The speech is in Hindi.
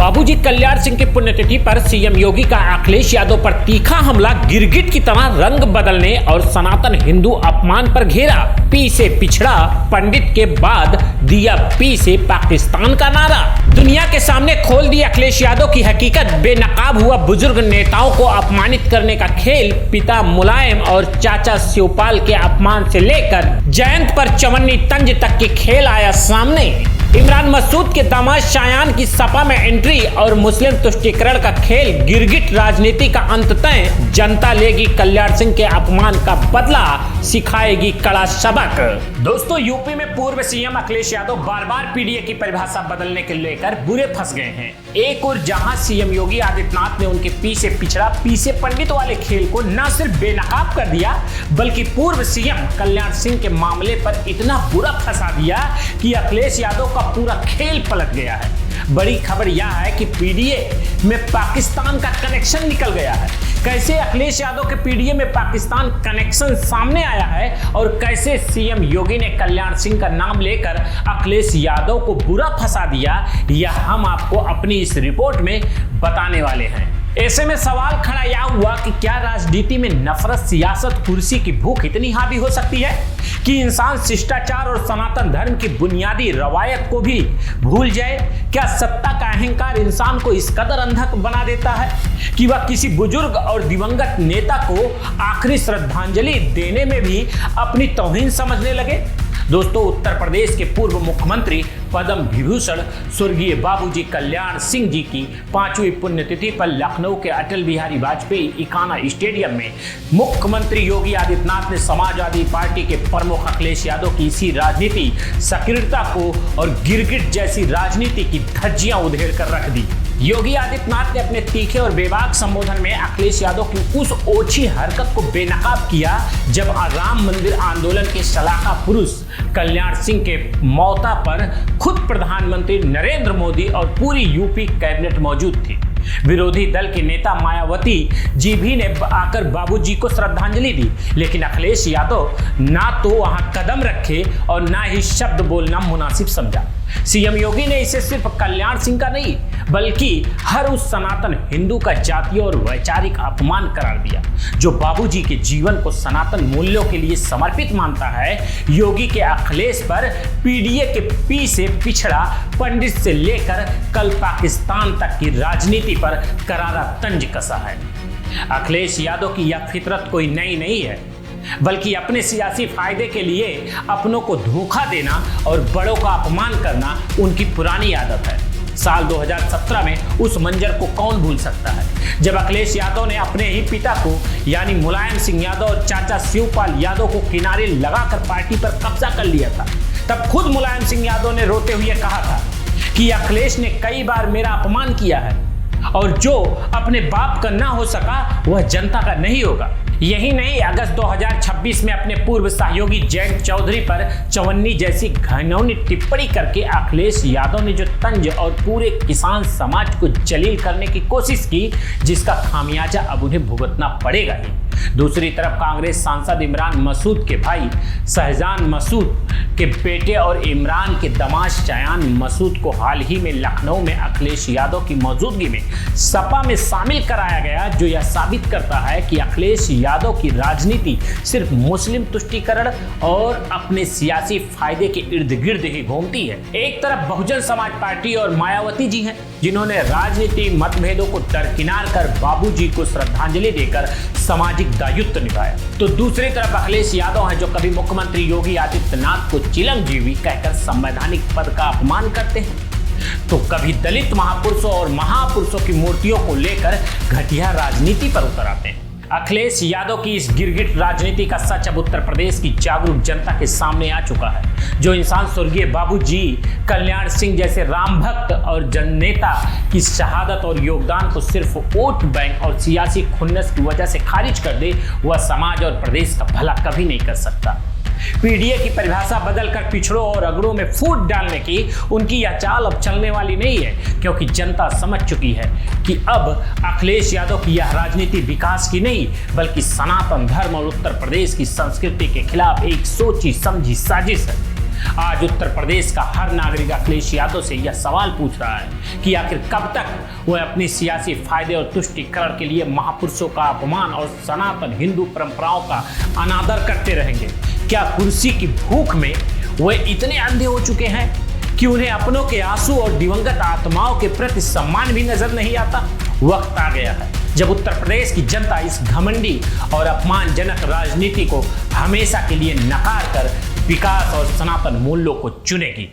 बाबूजी कल्याण सिंह की पुण्यतिथि पर सीएम योगी का अखिलेश यादव पर तीखा हमला गिरगिट की तरह रंग बदलने और सनातन हिंदू अपमान पर घेरा। पी से पिछड़ा पंडित के बाद दिया पी से पाकिस्तान का नारा। दुनिया के सामने खोल दी अखिलेश यादव की हकीकत। बेनकाब हुआ बुजुर्ग नेताओं को अपमानित करने का खेल। पिता मुलायम और चाचा शिवपाल के अपमान से लेकर जयंत पर चवन्नी तंज तक की खेल आया सामने। इमरान मसूद के दामाद शायान की सपा में एंट्री और मुस्लिम तुष्टीकरण का खेल। गिरगिट राजनीति का अंत तय। जनता लेगी कल्याण सिंह के अपमान का बदला, सिखाएगी कड़ा सबक। दोस्तों, यूपी में पूर्व सीएम अखिलेश यादव बार बार पीडीए की परिभाषा बदलने के लेकर बुरे फंस गए हैं। एक और जहां सीएम योगी आदित्यनाथ ने उनके पी से पिछड़ा पी से पंडित वाले खेल को न सिर्फ बेनकाब कर दिया, बल्कि पूर्व सीएम कल्याण सिंह के मामले पर इतना बुरा फंसा दिया कि अखिलेश यादव का पूरा खेल पलट गया है। बड़ी खबर यह है कि पीडीए में पाकिस्तान का कनेक्शन निकल गया है। कैसे अखिलेश यादव के पीडीए में पाकिस्तान कनेक्शन सामने आया है और कैसे सीएम योगी ने कल्याण सिंह का नाम लेकर अखिलेश यादव को बुरा फंसा दिया, यह हम आपको अपनी इस रिपोर्ट में बताने वाले हैं। ऐसे में सवाल खड़ा यह हुआ कि क्या राजनीति में नफरत, सियासत, कुर्सी की भूख इतनी हावी हो सकती है कि इंसान शिष्टाचार और सनातन धर्म की बुनियादी रवायत को भी भूल जाए? क्या सत्ता का अहंकार इंसान को इस कदर अंधक बना देता है कि वह किसी बुजुर्ग और दिवंगत नेता को आखिरी श्रद्धांजलि देने में भी अपनी तौहीन समझने लगे? दोस्तों, उत्तर प्रदेश के पूर्व मुख्यमंत्री पद्म विभूषण स्वर्गीय बाबूजी कल्याण सिंह जी की 5वीं पुण्यतिथि पर लखनऊ के अटल बिहारी वाजपेयी इकाना स्टेडियम में मुख्यमंत्री योगी आदित्यनाथ ने समाजवादी पार्टी के प्रमुख अखिलेश यादव की इसी राजनीति, सक्रियता को और गिरगिट जैसी राजनीति की धज्जियां उधेड़ कर रख दी। योगी आदित्यनाथ ने अपने तीखे और बेबाक संबोधन में अखिलेश यादव की उस ओछी हरकत को बेनकाब किया जब राम मंदिर आंदोलन के सलाहकार पुरुष कल्याण सिंह के मौता पर खुद प्रधानमंत्री नरेंद्र मोदी और पूरी यूपी कैबिनेट मौजूद थी। विरोधी दल के नेता मायावती जी भी ने आकर बाबूजी को श्रद्धांजलि दी, लेकिन अखिलेश यादव ना तो वहां कदम रखे और ना ही शब्द बोलना मुनासिब समझा। सीएम योगी ने इसे सिर्फ कल्याण सिंह का नहीं, बल्कि हर उस सनातन हिंदू का जातीय और वैचारिक अपमान करार दिया जो बाबूजी के जीवन को सनातन मूल्यों के लिए समर्पित मानता है। योगी के अखिलेश पर पीडीए के पी से पिछड़ा पंडित से लेकर कल पाकिस्तान तक की राजनीति पर करारा तंज कसा है। अखिलेश यादव की यह फितरत कोई नई नहीं है, बल्कि अपने सियासी फायदे के लिए अपनों को धोखा देना और बड़ों का अपमान करना उनकी पुरानी आदत है। साल 2017 में उस मंजर को कौन भूल सकता है जब अखिलेश यादव ने अपने ही पिता को यानी मुलायम सिंह यादव और चाचा शिवपाल यादव को किनारे लगाकर पार्टी पर कब्जा कर लिया था। तब खुद मुलायम सिंह यादव ने रोते हुए कहा था कि अखिलेश ने कई बार मेरा अपमान किया है और जो अपने बाप का ना हो सका वह जनता का नहीं होगा। यही नहीं, अगस्त 2026 में अपने पूर्व सहयोगी जयंत चौधरी पर चवन्नी जैसी घिनौनी टिप्पणी करके अखिलेश यादव ने जो तंज और पूरे किसान समाज को जलील करने की कोशिश की, जिसका खामियाजा अब उन्हें भुगतना पड़ेगा ही। दूसरी तरफ कांग्रेस सांसद इमरान मसूद के भाई शहजान मसूद के बेटे और इमरान के दामाद शायान मसूद को हाल ही में लखनऊ में अखिलेश यादव की मौजूदगी में सपा में शामिल कराया गया, जो यह साबित करता है कि अखिलेश यादव की राजनीति सिर्फ मुस्लिम तुष्टीकरण और अपने सियासी फायदे के इर्द गिर्द ही घूमती है। एक तरफ बहुजन समाज पार्टी और मायावती जी हैं, जिन्होंने राजनीति मतभेदों को दरकिनार कर बाबूजी को श्रद्धांजलि देकर सामाजिक दायित्व निभाया, तो दूसरी तरफ अखिलेश यादव हैं जो कभी मुख्यमंत्री योगी आदित्यनाथ को चिरंजीवी कहकर संवैधानिक पद का अपमान करते हैं, तो कभी दलित महापुरुषों और महापुरुषों की मूर्तियों को लेकर घटिया राजनीति पर उतर आते हैं। अखिलेश यादव की इस गिरगिट राजनीति का सच अब उत्तर प्रदेश की जागरूक जनता के सामने आ चुका है। जो इंसान स्वर्गीय बाबूजी कल्याण सिंह जैसे राम भक्त और जननेता की शहादत और योगदान को सिर्फ वोट बैंक और सियासी खुन्नस की वजह से खारिज कर दे, वह समाज और प्रदेश का भला कभी नहीं कर सकता। पीडीए की परिभाषा बदलकर पिछड़ों और अगड़ों में फूट डालने की उनकी यह चाल अब चलने वाली नहीं है, क्योंकि जनता समझ चुकी है कि अब अखिलेश यादव की यह राजनीति विकास की नहीं, बल्कि सनातन धर्म और उत्तर प्रदेश की संस्कृति के खिलाफ एक सोची समझी साजिश है। आज उत्तर प्रदेश का हर नागरिक अखिलेश यादव से यह सवाल पूछ रहा है कि आखिर कब तक वह अपनी सियासी फायदे और तुष्टिकरण के लिए महापुरुषों का अपमान और सनातन हिंदू परंपराओं का अनादर करते रहेंगे। क्या कुर्सी की भूख में वह इतने अंधे हो चुके हैं कि उन्हें अपनों के आंसू और दिवंगत आत्माओं के प्रति सम्मान भी नजर नहीं आता? वक्त आ गया है जब उत्तर प्रदेश की जनता इस घमंडी और अपमानजनक राजनीति को हमेशा के लिए नकार कर विकास और सनातन मूल्यों को चुनेगी।